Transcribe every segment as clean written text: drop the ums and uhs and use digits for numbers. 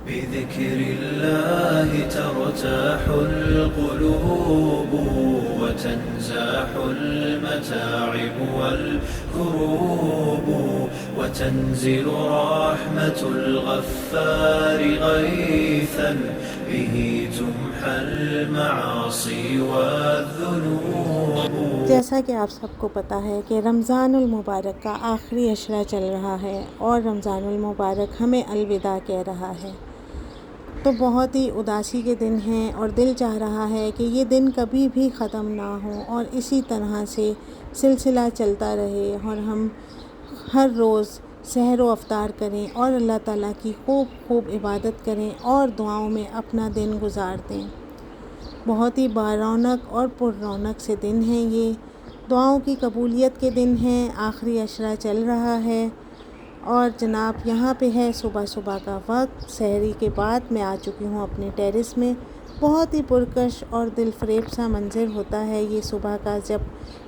بذكر الله ترتاح القلوب وتنزاح المتاعب والكروب وتنزل رحمة الغفار غيثا به تمحى المعاصي والذنوب. جیسا کہ آپ سب کو پتہ ہے کہ رمضان المبارک کا آخری عشرہ چل رہا ہے اور رمضان المبارک ہمیں الوداع کہہ رہا ہے، تو بہت ہی اداسی کے دن ہیں اور دل چاہ رہا ہے کہ یہ دن کبھی بھی ختم نہ ہوں اور اسی طرح سے سلسلہ چلتا رہے اور ہم ہر روز سحر و افطار کریں اور اللہ تعالیٰ کی خوب خوب عبادت کریں اور دعاؤں میں اپنا دن گزار دیں. بہت ہی برونق اور پر رونق سے دن ہیں، یہ دعاؤں کی قبولیت کے دن ہیں. آخری عشرہ چل رہا ہے اور جناب یہاں پہ ہے صبح صبح کا وقت. سحری کے بعد میں آ چکی ہوں اپنے ٹیرس میں. بہت ہی پرکش اور دل فریب سا منظر ہوتا ہے یہ صبح کا جب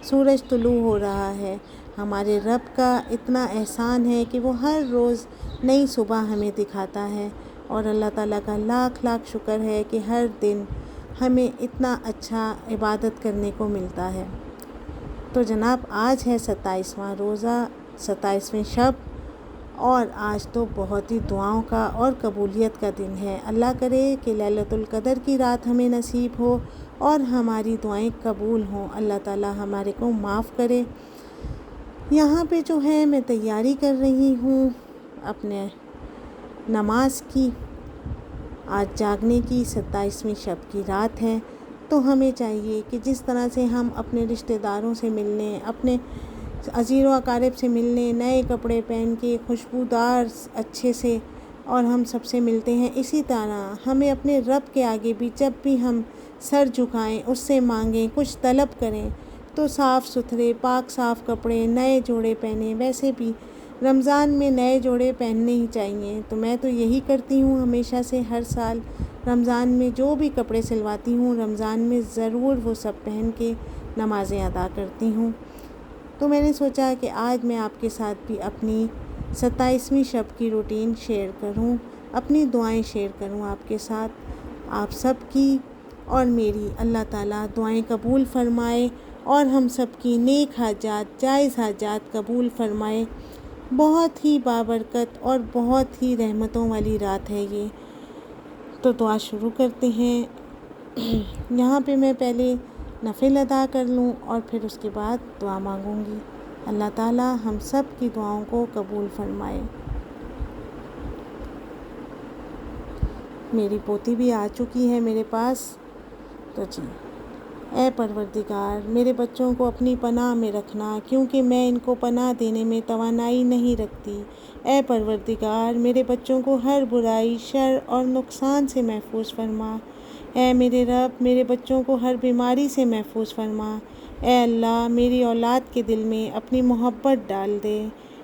سورج طلوع ہو رہا ہے. ہمارے رب کا اتنا احسان ہے کہ وہ ہر روز نئی صبح ہمیں دکھاتا ہے اور اللہ تعالیٰ کا لاکھ لاکھ شکر ہے کہ ہر دن ہمیں اتنا اچھا عبادت کرنے کو ملتا ہے. تو جناب آج ہے 27واں روزہ، 27ویں شب، اور آج تو بہت ہی دعاؤں کا اور قبولیت کا دن ہے. اللہ کرے کہ لیلۃ القدر کی رات ہمیں نصیب ہو اور ہماری دعائیں قبول ہوں. اللہ تعالیٰ ہمارے کو معاف کرے. یہاں پہ جو ہے میں تیاری کر رہی ہوں اپنے نماز کی. آج جاگنے کی 27ویں شب کی رات ہے، تو ہمیں چاہیے کہ جس طرح سے ہم اپنے رشتہ داروں سے ملنے، اپنے عزیر و اقارب سے ملنے، نئے کپڑے پہن کے خوشبودار اچھے سے اور ہم سب سے ملتے ہیں، اسی طرح ہمیں اپنے رب کے آگے بھی جب بھی ہم سر جھکائیں، اس سے مانگیں، کچھ طلب کریں تو صاف ستھرے پاک صاف کپڑے نئے جوڑے پہنیں. ویسے بھی رمضان میں نئے جوڑے پہننے ہی چاہیے، تو میں تو یہی کرتی ہوں ہمیشہ سے. ہر سال رمضان میں جو بھی کپڑے سلواتی ہوں رمضان میں ضرور وہ سب پہن کے نمازیں ادا کرتی ہوں. تو میں نے سوچا کہ آج میں آپ کے ساتھ بھی اپنی 27ویں شب کی روٹین شیئر کروں، اپنی دعائیں شیئر کروں آپ کے ساتھ. آپ سب کی اور میری اللہ تعالیٰ دعائیں قبول فرمائے اور ہم سب کی نیک حاجات جائز حاجات قبول فرمائے. بہت ہی بابرکت اور بہت ہی رحمتوں والی رات ہے یہ. تو دعا شروع کرتے ہیں. یہاں پہ میں پہلے نفل ادا کر لوں اور پھر اس کے بعد دعا مانگوں گی. اللہ تعالیٰ ہم سب کی دعاؤں کو قبول فرمائے. میری پوتی بھی آ چکی ہے میرے پاس. تو جی، اے پروردگار میرے بچوں کو اپنی پناہ میں رکھنا کیونکہ میں ان کو پناہ دینے میں توانائی نہیں رکھتی. اے پروردگار میرے بچوں کو ہر برائی، شر اور نقصان سے محفوظ فرما. اے میرے رب میرے بچوں کو ہر بیماری سے محفوظ فرما. اے اللہ میری اولاد کے دل میں اپنی محبت ڈال دے.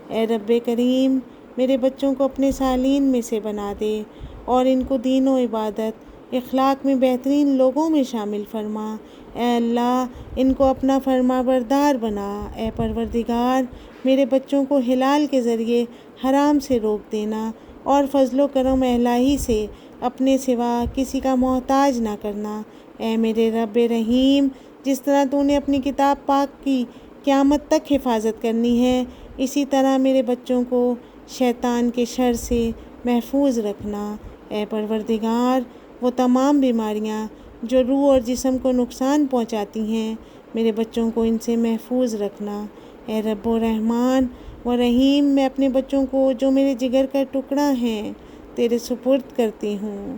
اے رب کریم میرے بچوں کو اپنے صالحین میں سے بنا دے اور ان کو دین و عبادت اخلاق میں بہترین لوگوں میں شامل فرما. اے اللہ ان کو اپنا فرما بردار بنا. اے پروردگار میرے بچوں کو حلال کے ذریعے حرام سے روک دینا اور فضل و کرم الہی سے اپنے سوا کسی کا محتاج نہ کرنا. اے میرے رب رحیم جس طرح تو نے اپنی کتاب پاک کی قیامت تک حفاظت کرنی ہے، اسی طرح میرے بچوں کو شیطان کے شر سے محفوظ رکھنا. اے پروردگار وہ تمام بیماریاں جو روح اور جسم کو نقصان پہنچاتی ہیں میرے بچوں کو ان سے محفوظ رکھنا. اے رب و رحمان و رحیم میں اپنے بچوں کو جو میرے جگر کا ٹکڑا ہیں تیرے سپرد کرتی ہوں.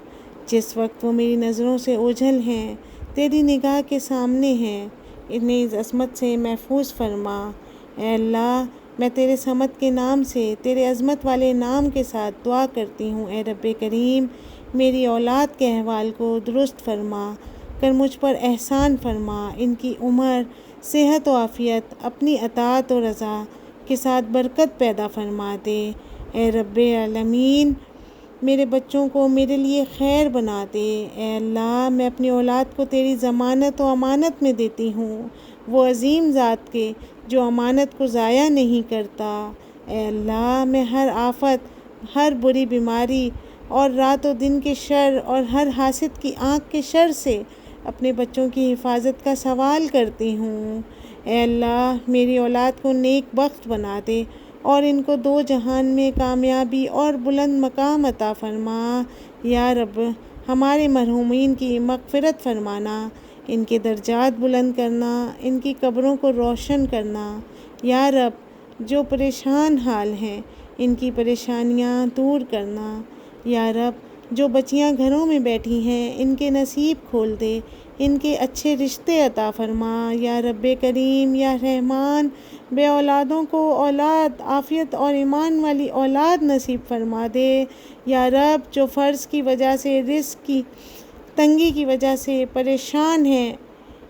جس وقت وہ میری نظروں سے اوجھل ہیں تیری نگاہ کے سامنے ہیں، انہیں اس عصمت سے محفوظ فرما. اے اللہ میں تیرے صمد کے نام سے، تیرے عظمت والے نام کے ساتھ دعا کرتی ہوں. اے رب کریم میری اولاد کے احوال کو درست فرما کر مجھ پر احسان فرما. ان کی عمر، صحت و عافیت اپنی اطاعت و رضا کے ساتھ برکت پیدا فرما دے. اے رب العالمین میرے بچوں کو میرے لیے خیر بنا دے. اے اللہ میں اپنی اولاد کو تیری ضمانت و امانت میں دیتی ہوں، وہ عظیم ذات کے جو امانت کو ضائع نہیں کرتا. اے اللہ میں ہر آفت، ہر بری بیماری اور رات و دن کے شر اور ہر حاسد کی آنکھ کے شر سے اپنے بچوں کی حفاظت کا سوال کرتی ہوں۔ اے اللہ میری اولاد کو نیک بخت بنا دے اور ان کو دو جہان میں کامیابی اور بلند مقام عطا فرما۔ یا رب ہمارے مرحومین کی مغفرت فرمانا، ان کے درجات بلند کرنا، ان کی قبروں کو روشن کرنا۔ یا رب جو پریشان حال ہیں ان کی پریشانیاں دور کرنا۔ یا رب جو بچیاں گھروں میں بیٹھی ہیں ان کے نصیب کھول دے، ان کے اچھے رشتے عطا فرما۔ یا رب کریم یا رحمان بے اولادوں کو اولاد عافیت اور ایمان والی اولاد نصیب فرما دے۔ یا رب جو فرض کی وجہ سے رزق کی تنگی کی وجہ سے پریشان ہیں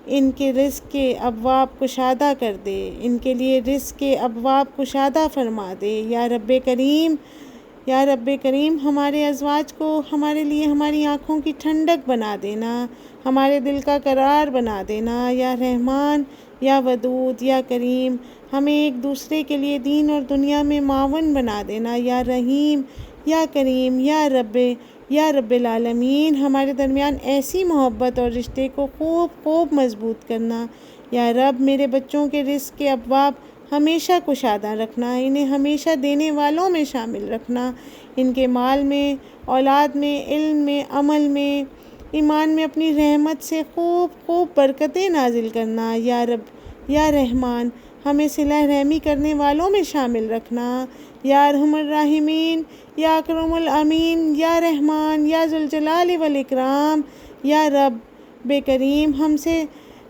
ان کے رزق کے ابواب کشادہ کر دے، ان کے لیے رزق کے ابواب کشادہ فرما دے۔ یا رب کریم ہمارے ازواج کو ہمارے لیے ہماری آنکھوں کی ٹھنڈک بنا دینا، ہمارے دل کا قرار بنا دینا۔ یا رحمان یا ودود یا کریم ہمیں ایک دوسرے کے لیے دین اور دنیا میں معاون بنا دینا۔ یا رحیم یا کریم یا رب العالمین ہمارے درمیان ایسی محبت اور رشتے کو خوب مضبوط کرنا۔ یا رب میرے بچوں کے رزق کے ابواب ہمیشہ کشادہ رکھنا، انہیں ہمیشہ دینے والوں میں شامل رکھنا، ان کے مال میں، اولاد میں، علم میں، عمل میں، ایمان میں اپنی رحمت سے خوب برکتیں نازل کرنا۔ یا رب یا رحمان ہمیں صلہ رحمی کرنے والوں میں شامل رکھنا۔ یا ارحم الراحمین یا اکرم الامین یا رحمان یا ذوالجلال والاکرام یا رب کریم ہم سے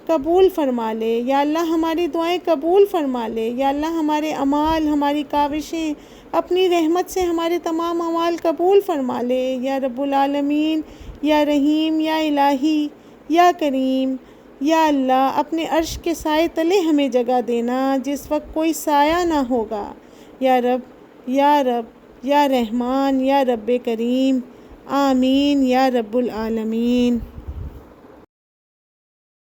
قبول فرما لے۔ یا اللہ ہماری دعائیں قبول فرما لے۔ یا اللہ ہمارے اعمال، ہماری کاوشیں اپنی رحمت سے ہمارے تمام اعمال قبول فرما لے۔ یا رب العالمین یا رحیم یا الہی یا کریم یا اللہ اپنے عرش کے سائے تلے ہمیں جگہ دینا جس وقت کوئی سایہ نہ ہوگا۔ یا رب یا رحمان یا رب کریم، آمین یا رب العالمین۔